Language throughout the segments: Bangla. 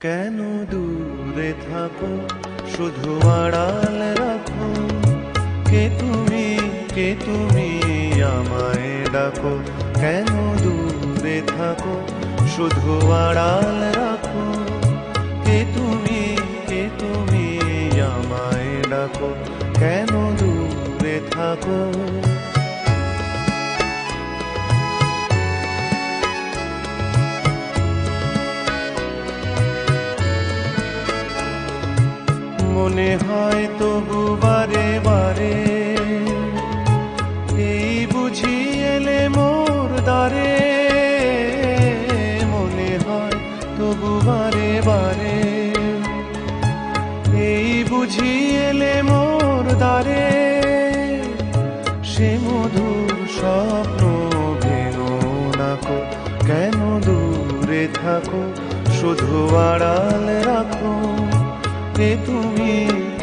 কেন দূরে থাকো, শুধু আড়াল রাখো। কে তুমি আমায় ডাকো। কেন দূরে থাকো, শুধু আড়াল রাখো। কে তুমি আমায় ডাকো। কেন দূরে থাকো। মনে হয় তবু বারে বারে, এই বুঝি এলে মোর দ্বারে। মনে হয় তবু বারে বারে, এই বুঝি এলে মোর দ্বারে। সে মধুর স্বপ্ন ভেঙো নাকো। কেন দূরে থাকো, শুধু আড়াল রাখো।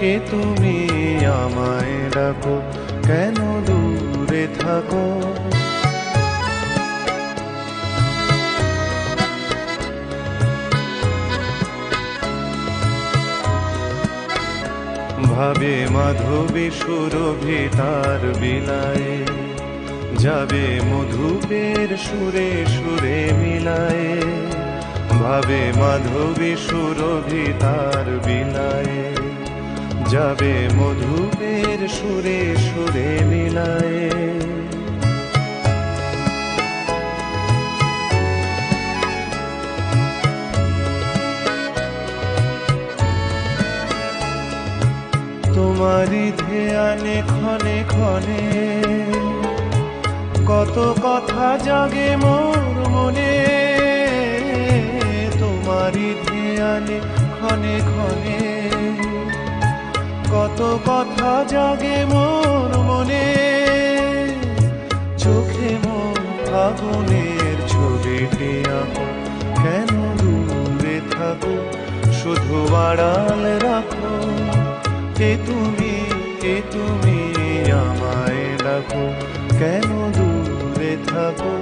কে তুমি আমায় ডাকো। কেন দূরে থাকো। ভাবে মাধবী সুরভি তার বিলায়, যাবে মধুপের সুরে সুরে মিলায়। ভাবে মাধবী সুরভি তার বিলায়, যাবে মধুপের সুরে সুরে মিলায়। তোমারি ধ্যানে ক্ষণে ক্ষণে, কত কথা জাগে মোর মনে। তোমারি ধ্যানে ক্ষণে ক্ষণে, কত কথা জাগে মোর মনে। চোখে মোর ফাগুনের ছবিটি আঁকো। কেন দূরে থাকো, শুধু আড়াল রাখো। কে তুমি আমায় ডাকো। কেন দূরে থাকো।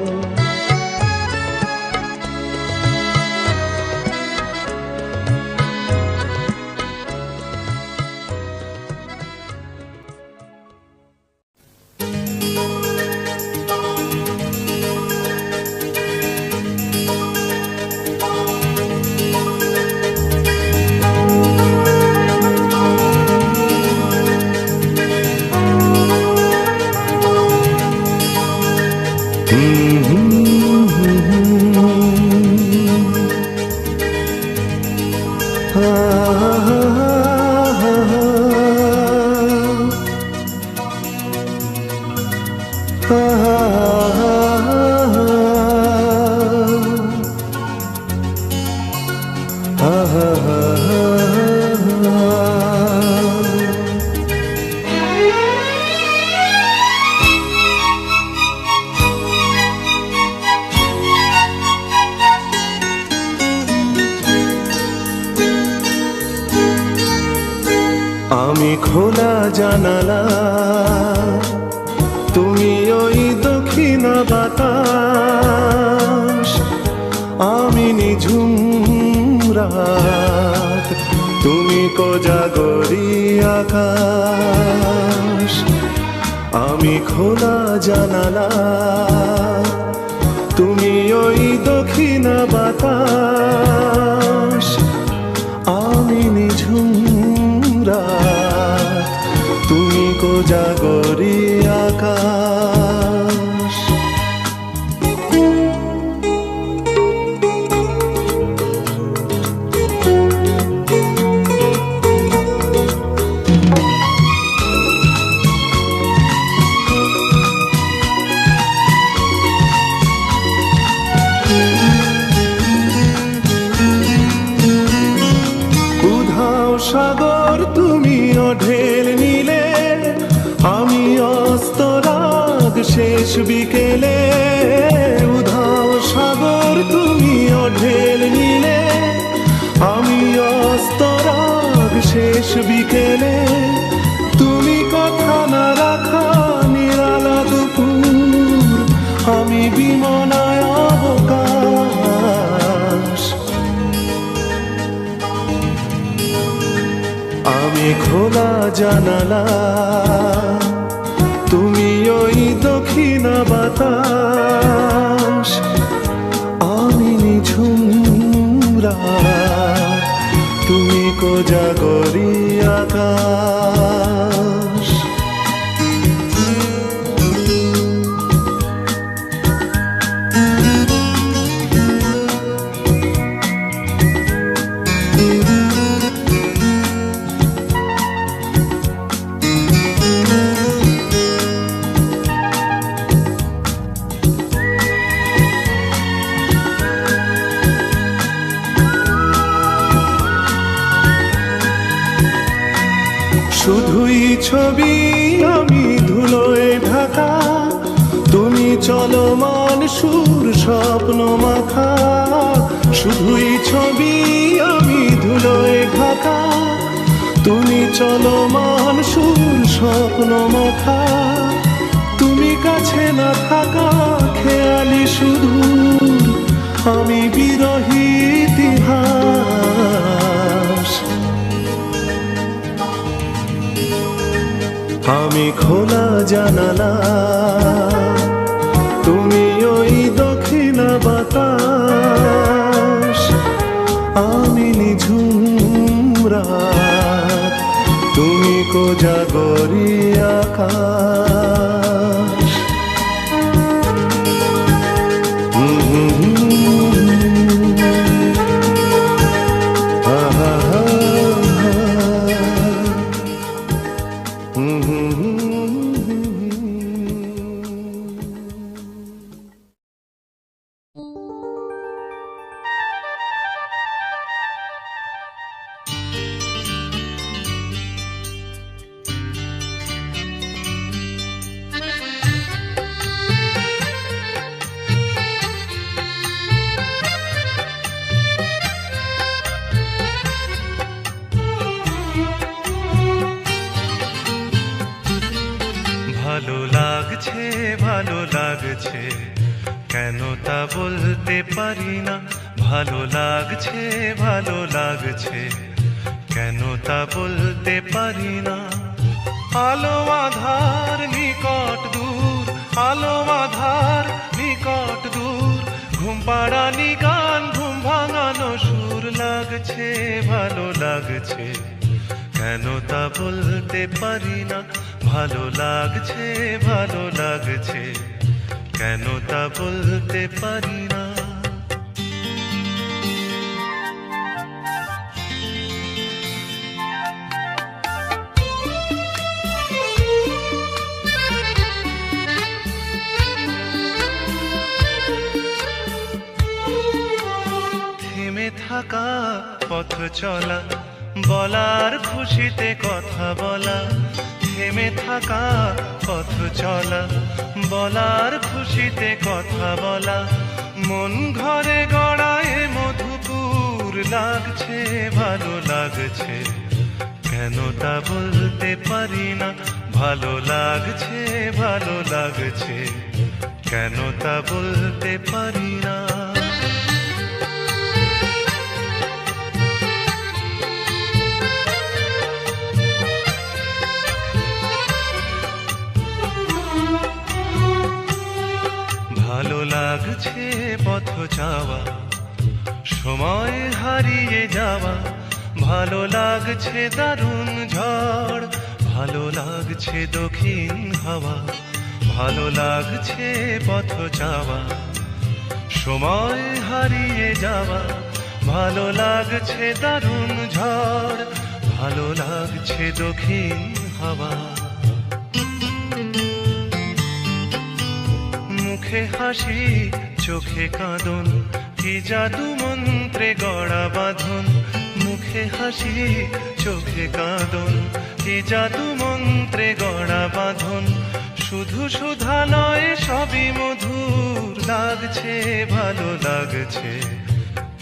আমি খোলা জানালা, তুমি ওই দক্ষিণা বাতাস। আমি নিঝুম রাত, তুমি কোজাগরি আকাশ। আমি খোলা জানালা, তুমি ওই দক্ষিণা বাতাস। আমি নিঝুম রাত, তুমি কোজাগরি আকাশ। উধাও সাগর তুমি ঢেল নিলে, আমি অস্তরাগ শেষ বিকেলে। উধাও সাগর তুমি ঢেল নিলে, আমি অস্তরাগ শেষ বিকেলে। তুমি কথা না রাখা নিরালা দুপুর, আমি বিমনায় অবকাশ। আমি খোলা জানালা, তুমি ওই দক্ষিণা বাতাস, আমি নিঝুম রাত, তুমি কোজাগরী আকাশ। শুধুই ছবি আমি ধুলোয় ঢাকা, তুমি চলমান সুর স্বপ্ন মাখা। শুধুই ছবি আমি ধুলোয় ঢাকা, তুমি চলমান সুর স্বপ্ন মাখা। তুমি কাছে না থাকা খেয়ালি শুধু, আমি বিরহী ইতিহাস। আমি খোলা জানালা, তুমি ওই দক্ষিণা বাতাস, আমি নিঝুম রাত, তুমি কোজাগরী আকাশ। ভালো লাগছে ভালো লাগছে, কেন তা বলতে পারি না। ভালো লাগছে ভালো লাগছে, কেন তা বলতে পারি না। আলো আধার নিকট দূর, আলো আধার নিকট দূর, ঘুম পাড়ানি গান ঘুম ভাঙানো সুর। লাগছে ভালো লাগছে, কেন তা বলতে পারি না। ভালো লাগছে ভালো লাগছে, কেন তা বলতে পারি না। থেমে থাকা পথ চলা, বলার খুশিতে কথা বলা। থেমে থাকা পথ চলা, বলার খুশিতে কথা বলা। মন ঘরে গড়ায় মধুপুর, লাগছে ভালো লাগছে, কেন তা বলতে পারি না। ভালো লাগছে ভালো লাগছে, কেন তা বলতে পারি না। ভালো লাগছে পথ যাওয়া, সময় হারিয়ে যাওয়া। ভালো লাগছে দারুণ ঝড়, ভালো লাগছে দক্ষিণ হাওয়া। ভালো লাগছে পথ যাওয়া, সময় হারিয়ে যাওয়া। ভালো লাগছে দারুণ ঝড়, ভালো লাগছে দক্ষিণ হাওয়া। মুখে হাসি চোখে কাঁদন, কি জাদু মন্ত্রে গড়া বাঁধন। মুখে হাসি চোখে কাঁদন, কি জাদু মন্ত্রে গড়া বাঁধন। শুধু সুধা নয় সবই মধুর, লাগছে ভালো লাগছে,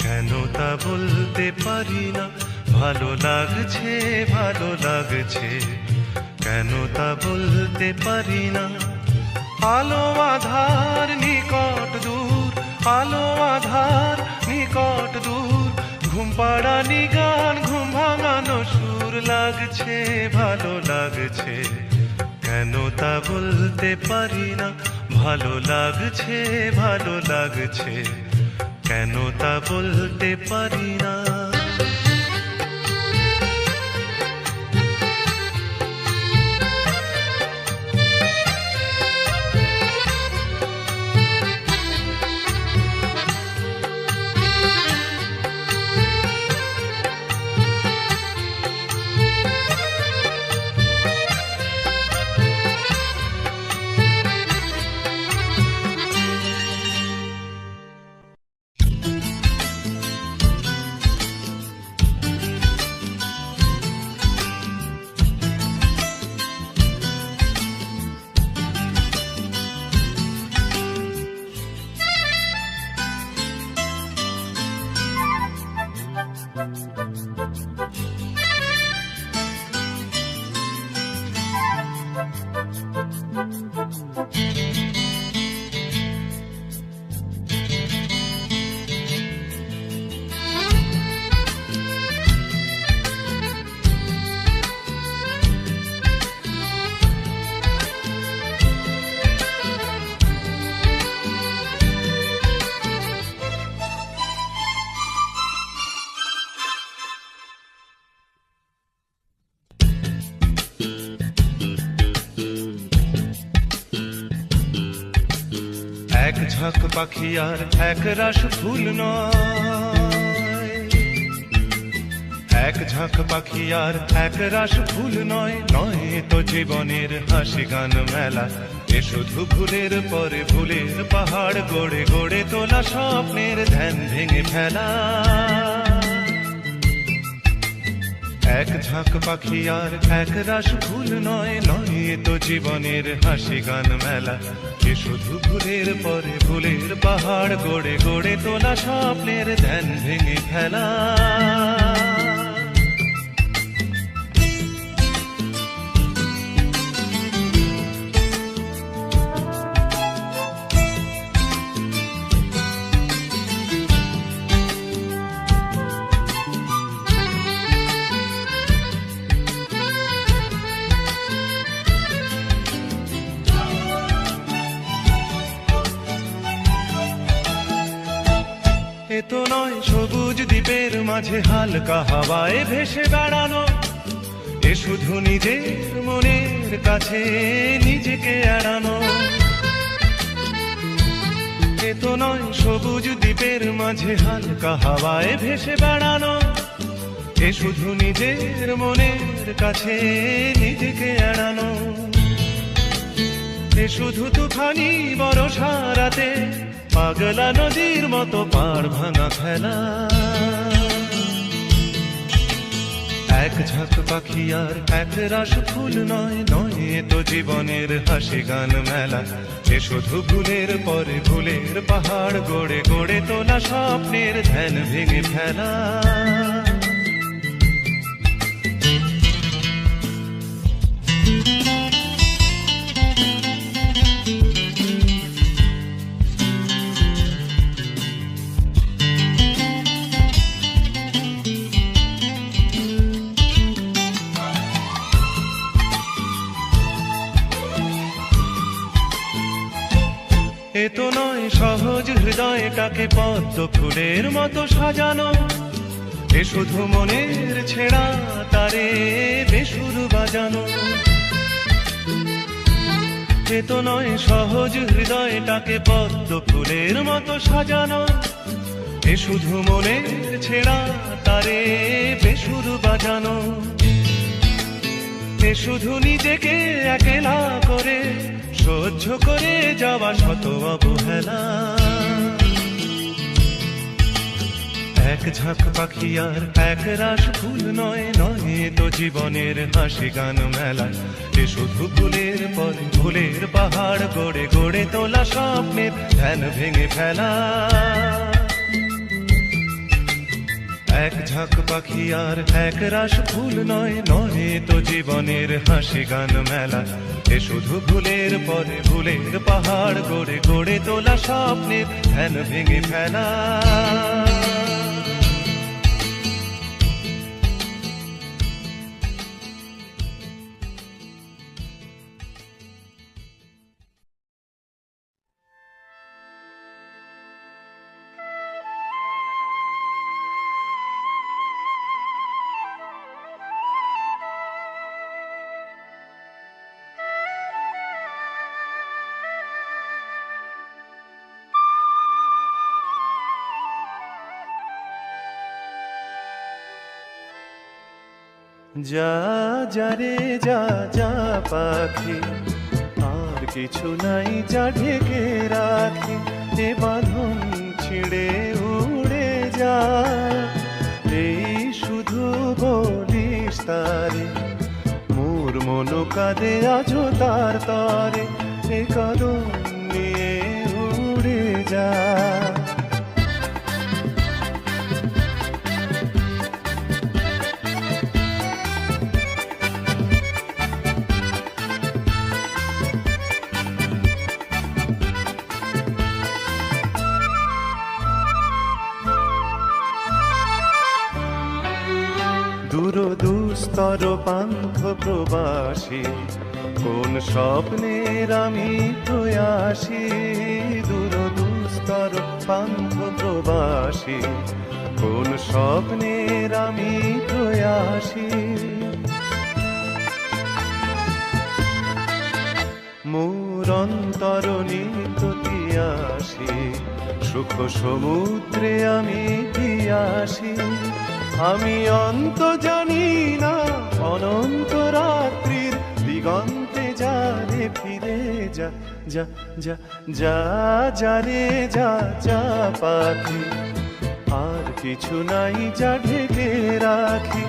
কেন তা বলতে পারি না। ভালো লাগছে ভালো লাগছে, কেন তা বলতে পারি না। আলো আধার নিকট দূর, আলো আধার নিকট দূর, ঘুম পাড়ানি গান ঘুম ভাঙানো সুর লাগছে ভালো লাগছে, কেন তা বলতে পারি না। ভালো লাগছে ভালো লাগছে, কেন তা বলতে পারি না। এক ঝাঁক পাখি আর এক রাস ফুল নয়, এক ঝাঁক পাখি আর এক রাস ফুল নয়, নয় তো জীবনের হাসি গান মেলা। এ শুধু ভুলের পরে ভুলের পাহাড় গড়ে গড়ে তোলা স্বপ্নের ধ্যান ভেঙে ফেলা। এক ঝাঁক পাখি আর এক রাস ফুল নয়, নয় তো জীবনের হাসি গান মেলা। এ শুধু ভুলের পরে ভুলের পাহাড় গড়ে গড়ে তোলা স্বপ্নের ধ্যান ভেঙে ফেলা। এ তো নয় সবুজ দ্বীপের মাঝে হালকা হাওয়ায় ভেসে বেড়ানো, এ শুধু নিজের মনের কাছে নিজেকে এড়ানো। এ তো নয় সবুজ দ্বীপের মাঝে হালকা হাওয়ায় ভেসে বেড়ানো, এ শুধু নিজের মনের কাছে নিজেকে এড়ানো। এ শুধু তুফানি বর্ষা রাতে পাগলা নদীর মতো পাড় ভাঙা খেলা। এক ঝাঁক পাখি আর এক রাস ফুল নয়, নয় তো জীবনের হাসি গান মেলা। এ শুধু ভুলের পরে ভুলের পাহাড় গড়ে গড়ে তোলা স্বপ্নের ধ্যান ভেঙে ফেলা। এ তো নয় সহজ হৃদয়টাকে পদ্ম ফুলের মতো সাজানো, এ শুধু মনের ছেঁড়া তারে বেসুর বাজানো। এ তো নয় সহজ হৃদয়টাকে পদ্ম ফুলের মতো সাজানো, এ শুধু মনের ছেঁড়া তারে বেসুর বাজানো। এ শুধু নিজেকে একলা করে সহ্য করে যাওয়া শত অবহেলা। এক ঝাঁক পাখি আর এক রাস ফুল নয়, নয় তো জীবনের হাসি গান মেলা। এ শুধু ভুলের পরে ভুলের পাহাড় গড়ে গড়ে তোলা স্বপ্নের ধ্যান ভেঙে ফেলা। এক ঝাঁক পাখি আর এক রাস ফুল নয়, নয় তো জীবনের হাসি গান মেলা। এ শুধু ভুলের পরে ভুলের পাহাড় গড়ে গড়ে তোলা স্বপ্নের ধ্যান ভেঙে ফেলা। যা যা রে যা যা পাখি, আর কিছু নাই যা ঢেকে রাখি, এ বাঁধন ছিঁড়ে উড়ে যা। এই শুধু বলিস তারে, মোর মন কাঁদে আজো তার তরে, এ কদম নিয়ে উড়ে যা। দূর দুস্তর পান্থ প্রবাসী, কোন স্বপ্নের আমি প্রয়াসী। দূর দুস্তর পান্থ প্রবাসী, কোন স্বপ্নের আমি প্রয়াসী। মোর অন্তর নিত তিয়াসী, সুখ সমুদ্রে আমি পিয়াসী। আমি অন্ত জানি না অনন্ত রাত্রির দিগন্তে যা রে ফিরে যা। যা যা যা যা রে যা যা পাখি, আর কিছু নাই যা ঢেকে রাখি,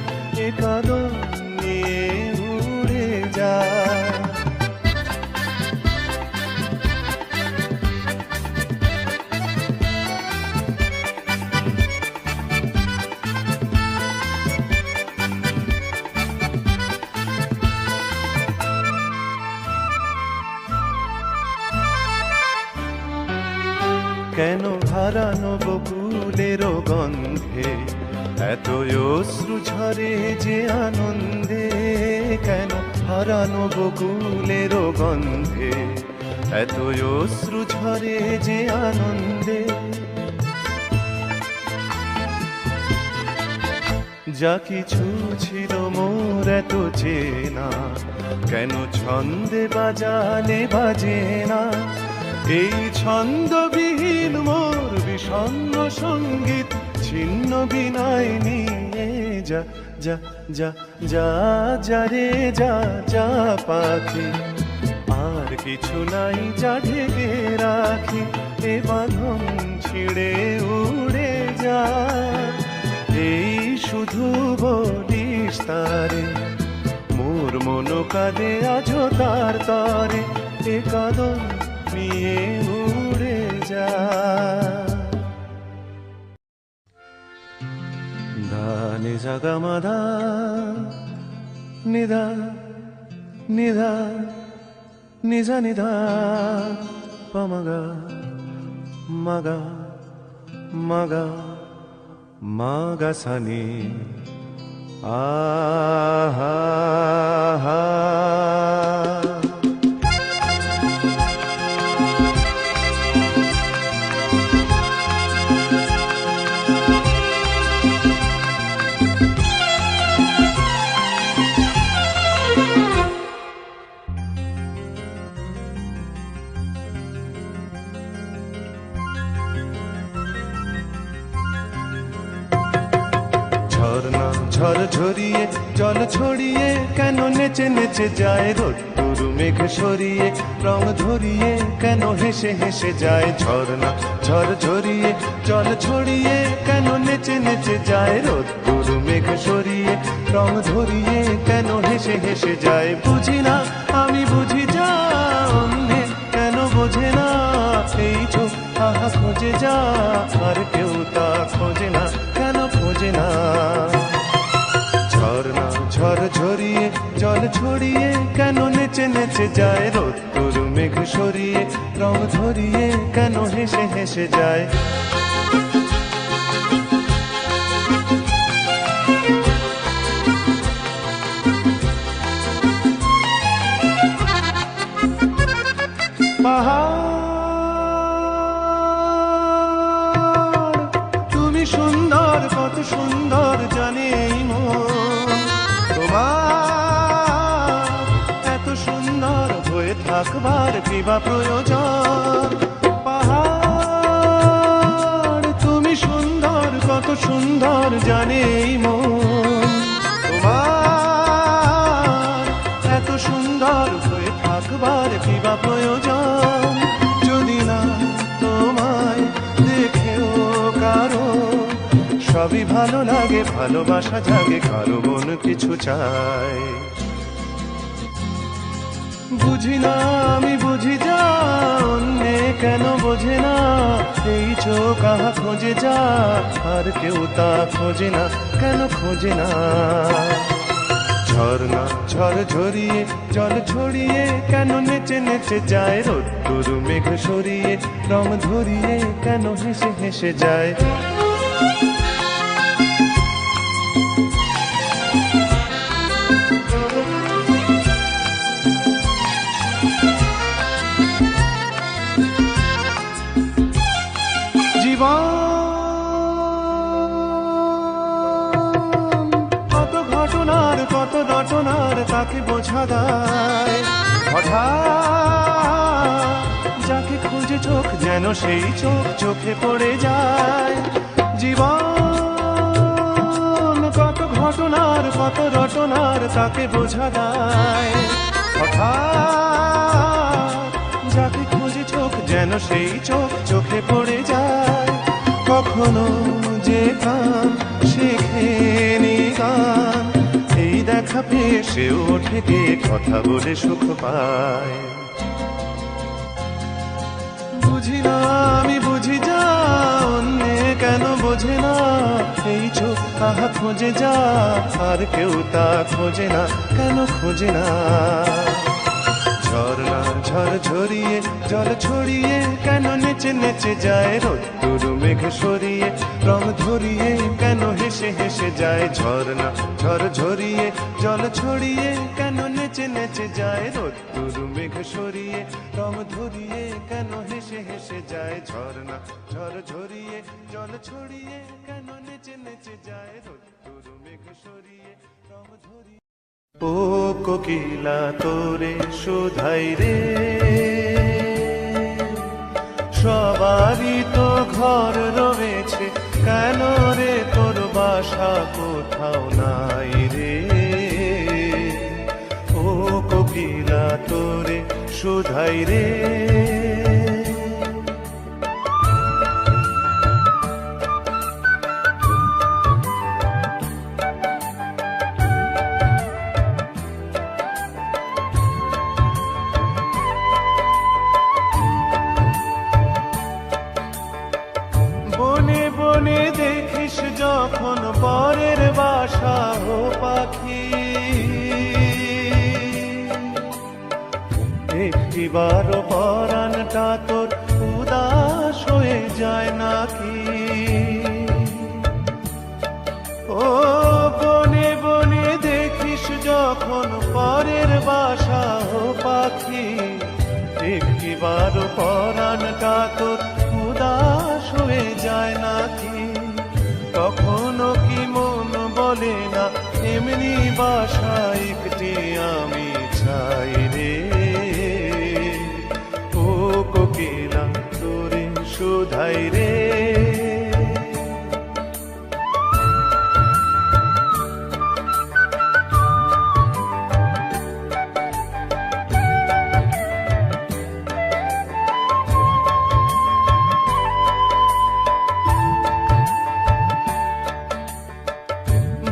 এ কদম নিয়ে উড়ে যা। কেন হারানো বকুলের গন্ধে এত অশ্রু ঝরে যে আনন্দে। কেন হারানো বকুলের গন্ধে এত অশ্রু ঝরে যে আনন্দে। যা কিছু ছিল মোর এত চেনা, কেন ছন্দে বাজালে বাজে না। এই ছন্দবিহীন মোর বিষণ্ণ সঙ্গীত ছিন্ন বিনায় নিয়ে যা। যা যা যা যা রে যা যা পাখি, আর কিছু নাই যা ঢেকে রাখি, এ বাঁধন ছিঁড়ে উড়ে যা। এই শুধু বলিস তারে, মোর মন কাঁদে আজো তার তরে, এ কদম নিয়ে উড়ে যা। ধা নি সা গা মা ধা, নিধা নিধা নিধা নিধা পমগা মগা মগা মগা সানি। আহা হা। ঝর্ণা ঝড় ঝরিয়ে জল ছড়িয়ে কেন নেচে নেচে যায় রোদ্দুর মেঘ সরিয়ে রং ধরিয়ে কেন হেসে হেসে যায়। ঝর্ণা ঝড় ঝরিয়ে জল ছড়িয়ে কেন নেচে নেচে যায় রোদ্দুর মেঘ সরিয়ে রং ধরিয়ে কেন হেসে হেসে যায়। বুঝি না আমি বুঝি যা অন্যে কেন বোঝে না, এই চোখ আহা খোঁজে যা আর কেউ তা খোঁজে না, কেন খোঁজে না। ঝর্ণা ঝড় ঝরিয়ে জল ছড়িয়ে কেন নেচে নেচে যায় রোদ্দুর মেঘ সরিয়ে রং ধরিয়ে কেন হেসে হেসে যায়। পাহাড় তুমি সুন্দর, কত সুন্দর জানে এই মন তোমার, এত সুন্দর হয়ে থাকবার কিবা প্রয়োজন। পাহাড় তুমি সুন্দর, কত সুন্দর জানে এই মন তোমার, ভালো লাগে, ভালোবাসা জাগে, কারো মন কিছু চায়। বুঝি না আমি বুঝি যা, অন্যে কেন বোঝে না, এই চোখ আহা খোঁজে যা, আর কেউ তা খোঁজে না, কেন খোঁজে না। ঝর্ণা ঝড় ঝরিয়ে জল ছড়িয়ে কেন নেচে নেচে যায়, রোদ্দুর মেঘ সরিয়ে রং ধরিয়ে কেন হেসে হেসে যায়। জীবন কত ঘটনার কত রটনার তাকে বোঝা দায়, হঠাৎ যাকে খুঁজে চোখ যেন সেই চোখ চোখে পড়ে যায়। জীবন কত ঘটনার কত রটনার তাকে বোঝা দায়, হঠাৎ যাকে খুঁজে চোখ যেন সেই চোখ চোখে পড়ে যায়। কখনো যে কান শেখেনি গান, এই দেখা পেয়ে সে ওঠে গিয়ে কথা বলে সুখ পায়। বুঝি না আমি বুঝি যা, অন্যে কেন বোঝে না, এই চোখ আহা খোঁজে যা, আর কেউ তা খোঁজে না, কেন খোঁজে না। ঝর্ণা ঝড় ঝরিয়ে জল ছড়িয়ে কেন নেচে নেচে যায়, রোদ্দুর মেঘ সরিয়ে রং ধরিয়ে কেন হেসে হেসে যায়। ঝর্ণা ঝড় ঝরিয়ে জল ছড়িয়ে কেন নেচে নেচে যায়, রোদ্দুর মেঘ সরিয়ে রং ধরিয়ে কেন হেসে হেসে যায়। ঝর্ণা ঝড় ঝরিয়ে জল ছড়িয়ে কেন নেচে নেচে যায়, রোদ্দুর মেঘ সরিয়ে রং ধরিয়ে। ও কোকিলা তোরে শোধাই রে, সবারই তো ঘর রয়েছে, কেন রে তোর বাসা কোথাও নাই রে। ও কোকিলা তোরে শোধাই রে। বনে বনে দেখিস যখন পরের বাসা হো পাখি, একটিবারও পরাণটা তোর উদাস হয়ে যায় নাকি। ও বনে বনে দেখিস যখন পরের বাসা হো পাখি, একটিবারও পরাণটা তোর উদাস হয়ে যায় নাকি। কখনো কি মন বলে না এমনি বাসা একটি আমি চাই রে। ও কোকিলা তোরে শোধাই রে।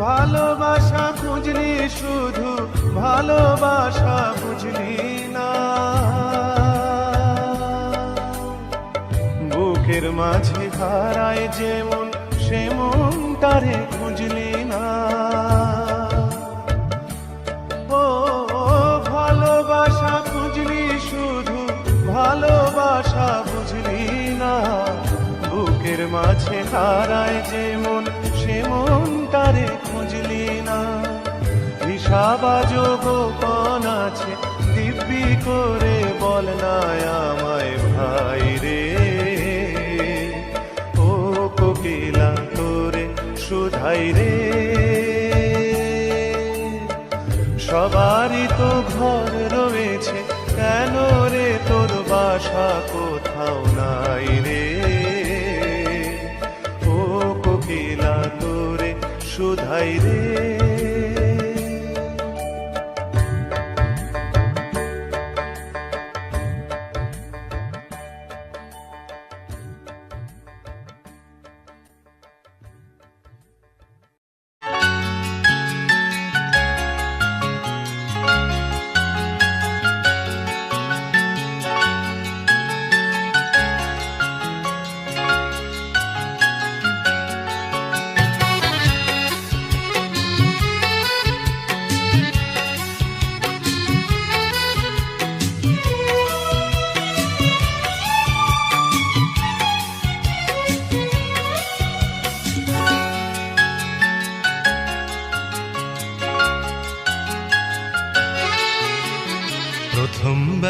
ভালোবাসা খুঁজলি শুধু ভালোবাসা বুঝলি না, বুকের মাঝে হারায় যেমন সে মন তারে খুঁজলি না। ও ভালোবাসা খুঁজলি শুধু ভালোবাসা বুঝলি না, বুকের মাঝে হারায় যেমন সে মন তারে খুঁজলি না। হিসাবাজ গোপন আছে দিব্যি করে বল না আমায় ভাই রে। ও কোকিলা তোরে শোধাই রে। সবারই তো ঘর রয়েছে, কেন রে তোর বাসা কোথাও নাই রে। ও কোকিলা তোরে শোধাই রে।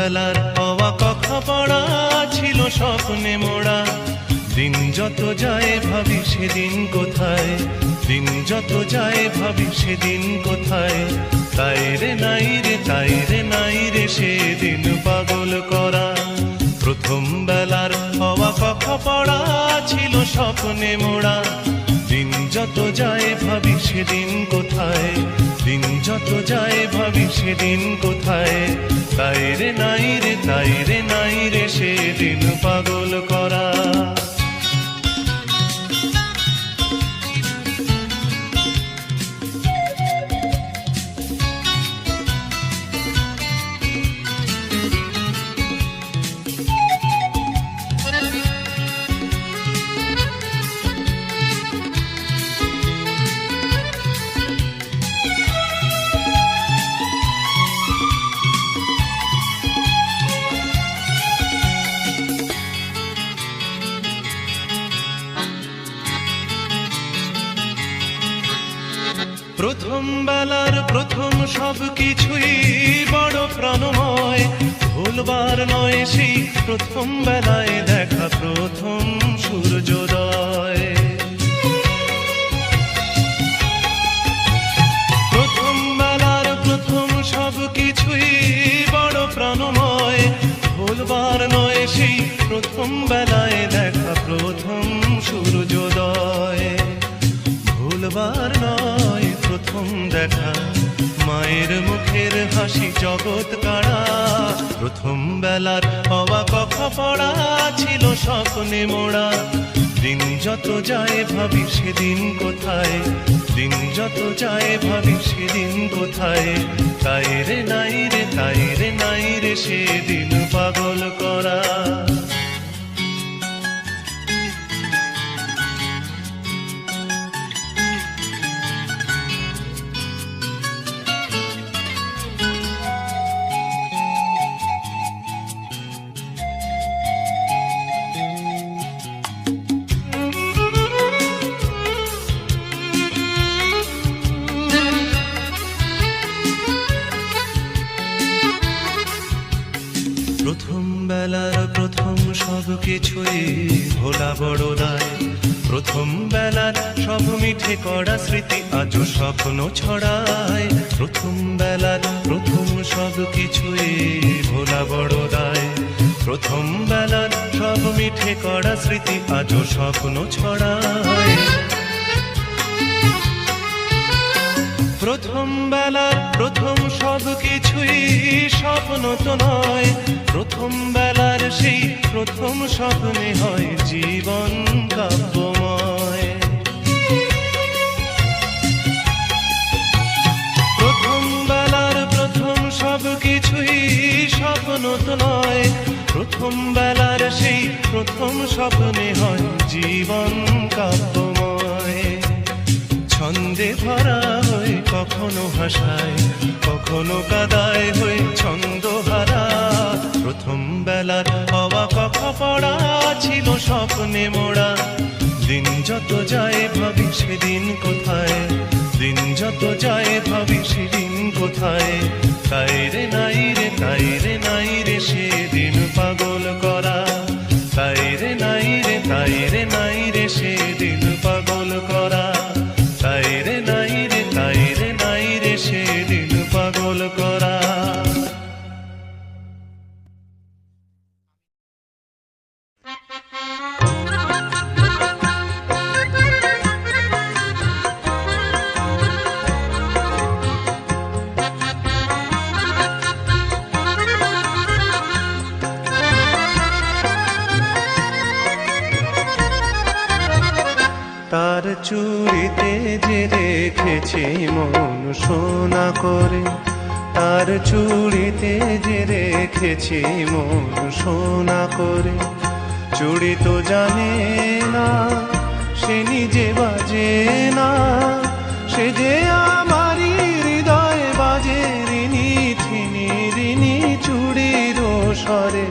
বেলার হওয়া কথা পড়া ছিল স্বপ্নে মোড়া। দিন যত যায় ভাবি সেদিন কোথায়, দিন যত যায় ভাবি সেদিন কোথায়। তাই রে নাই রে, তাই রে নাই রে সেদিন পাগল করা। প্রথম বেলার হওয়া কথা পড়া ছিল স্বপ্নে মোড়া। দিন যত যায় ভাবি সেদিন কোথায়, দিন যত যায় ভাবি সেদিন কোথায়। তাই রে নাই রে, তাই রে নাই রে সেদিন পাগল করা। প্রথম বেলার প্রথম সব কিছুই বড় প্রাণময়, ভুলবার নয় সেই প্রথম বেলায় দেখা প্রথম সূর্যোদয়। প্রথম বেলার প্রথম সব কিছুই বড় প্রাণময়, ভুলবার নয় সেই প্রথম বেলায় দেখা প্রথম সূর্যোদয়। ভুলবার নয় প্রথম দেখা মায়ের মুখের হাসি জগৎ কাড়া। প্রথম বেলার হওয়া কথা পড়া ছিল স্বপ্নে মোড়া। দিন যত যায় ভাবি সেদিন কোথায়, দিন যত যায় ভাবি সেদিন কোথায়। তাই রে নাই রে, তাই রে নাই রে সেদিন পাগল করা। প্রথম বেলার প্রথম সব কিছুই ভোলা বড় দায়। প্রথম বেলার সব মিঠে কড়া স্মৃতি আজও স্বপ্ন ছড়ায়। প্রথম বেলার প্রথম সব কিছুই ভোলা বড় দায়। প্রথম বেলার সব মিঠে কড়া স্মৃতি আজও স্বপ্ন ছড়ায়। প্রথম বেলার প্রথম সব কিছুই স্বপ্ন তো নয়, প্রথম বেলার সেই প্রথম স্বপ্নে হয় জীবন কাব্যময়। প্রথম বেলার প্রথম সব কিছুই স্বপ্ন তো নয়, প্রথম বেলার সেই প্রথম স্বপ্নে হয় জীবন কাব্যময়। ছন্দে ভরা হয়ে কখনো হাসায়, কখনো কাদায় হয়ে ছন্দহারা। প্রথম বেলার হওয়া কথা পড়া ছিল স্বপ্নে মোড়া। দিন যত যায় ভাবি সেদিন কোথায়, দিন যত যায় ভাবি সেদিন কোথায়। তাই রে নাই রে, তাই রে নাই রে সেদিন পাগল করা। তাই রে নাই রে, তাই রে নাই রে সেদিন পাগল করা। তাই রে নাই রে, তাই রে নাই রে সেদিন পাগল করা। তার চুড়িতে যে রেখেছি মন সোনা করে, তার চুড়িতে যে রেখেছি মন সোনা করে। চুড়ি তো জানে না সে নিজে বাজে না, সে যে আমারই হৃদয় বাজে রিনি ঠিনি রিনি চুড়ির স্বরে।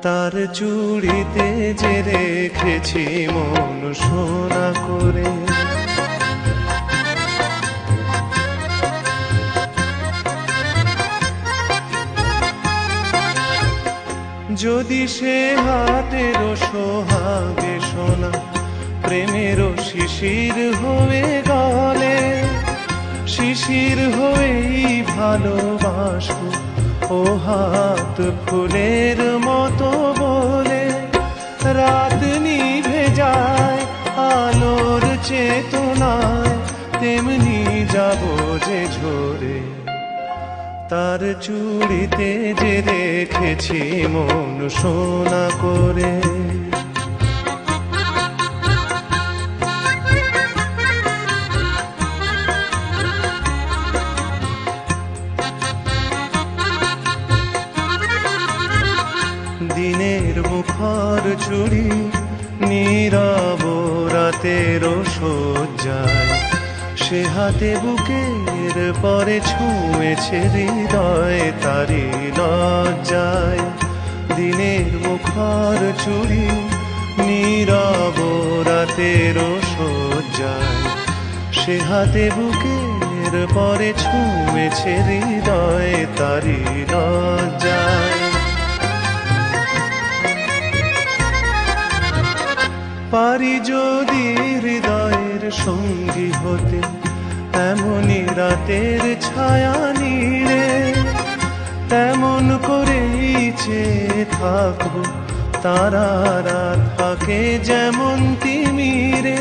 তার চুড়িতে যে রেখেছি মন সোনা করে। যদি সে হাতের সোহাগে সোনা প্রেমেরও শিশির হয়ে গলে, শিশির হয়েই ভালোবাসবো ও হাত ফুলের মতো বলে। রাত নিভে যায় আলোর চেতনায়, তেমনি যাব যে ঝরে তার চুড়িতে যে রেখেছি মন সোনা করে। দিনের মুখর চুড়ি নীরব রাতের সজ্জায়, সে হাতে বুকের পরে ছুঁয়েছে হৃদয় তারি লজ্জায়। দিনের মুখর চুড়ি নীরব রাতের সজ্জায়, সে হাতে বুকের পরে ছুঁয়েছে হৃদয় তারি লজ্জায়। পারি যদি হৃদয়ের সঙ্গী হতে এমনই রাতের ছায়া নীড়ে, তেমন করেই চেয়ে থাকবো তারা রাত থাকে যেমন তিমিরে।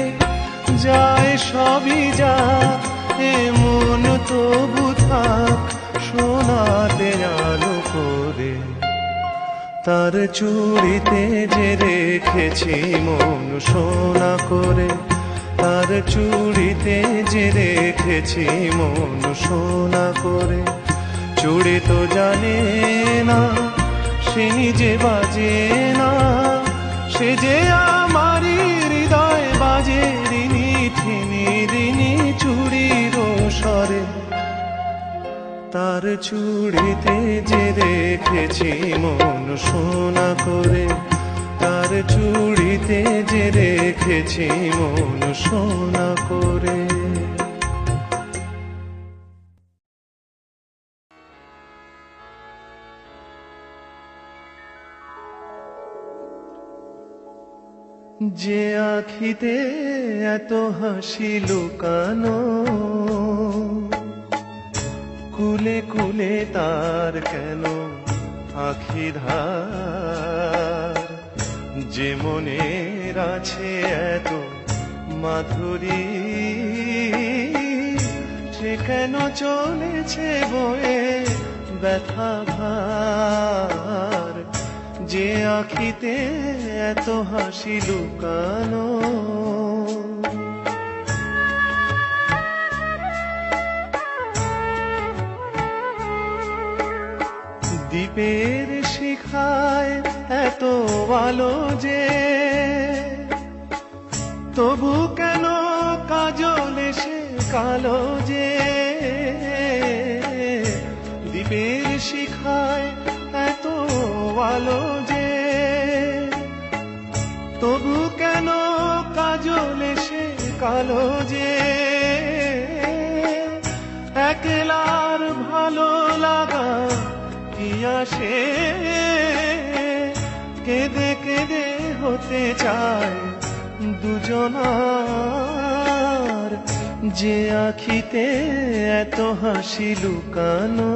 যায় সবই যা এমন তবু থাক সোনাতে আলো করে, তার চুড়িতে যে রেখেছি মন সোনা করে। তার চুড়িতে যে রেখেছি মন সোনা করে। চুড়ি তো জানে না সে নিজে বাজে না, সে যে আমারই হৃদয় বাজে রিনি ঠিনি রিনি চুড়ির স্বরে। তার চুড়িতে যে রেখেছি মন সোনা করে। তার চুড়িতে যে রেখেছি মন সোনা করে। যে আখিতে এত হাসি লুকানো, কুলে কুলে তার কেন আখি ধার। যে মনের আছে এত মাধুরী, সে কেন চলেছে বয়ে ব্যথা ভার। যে আখিতে এত হাসি লুকানো, দ্বীপের শিখায় এত আলো যে, তবু কেন কাজল এসে কালো যে। দ্বীপের শিখায় এত আলো যে, তবু কেন কাজল এসে কালো যে। একলার ভালো লাগা কি আসে, কেঁদে কেঁদে হতে চায় দুজনার। যে আখিতে এত হাসি লুকানো।